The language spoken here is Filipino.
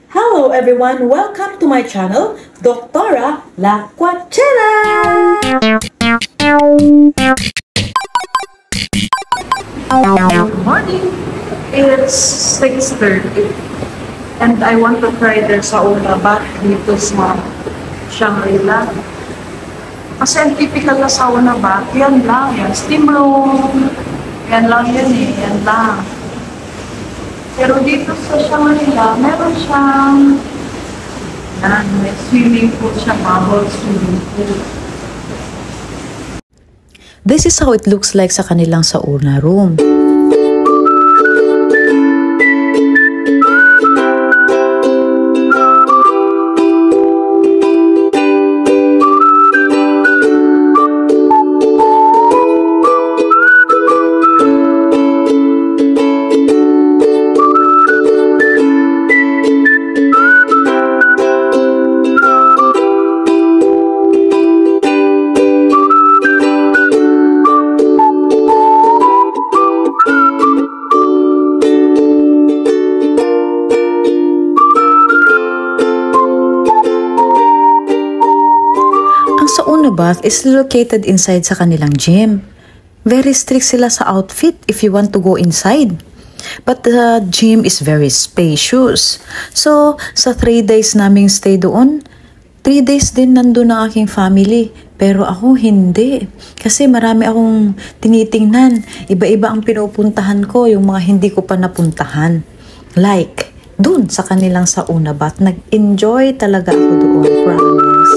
Hello everyone, welcome to my channel, Doctora La Cuachera! Good morning. It's 6:30 and I want to try their sauna bath dito sa Shangri-La. Kasi ang typical na sauna bath, yan lang, yan steam room, yan lang yan eh, yan lang. Pero dito sa Shangri-La, meron siyang may swimming pool siya, bubble swimming pool. This is how it looks like sa kanilang sauna room. Ang sauna bath is located inside sa kanilang gym. Very strict sila sa outfit if you want to go inside. But the gym is very spacious. So, sa 3 days naming stay doon, 3 days din nandun ang aking family. Pero ako hindi. Kasi marami akong tinitingnan. Iba-iba ang pinupuntahan ko, yung mga hindi ko pa napuntahan. Like, dun sa kanilang sauna bath, nag-enjoy talaga ako doon, promise.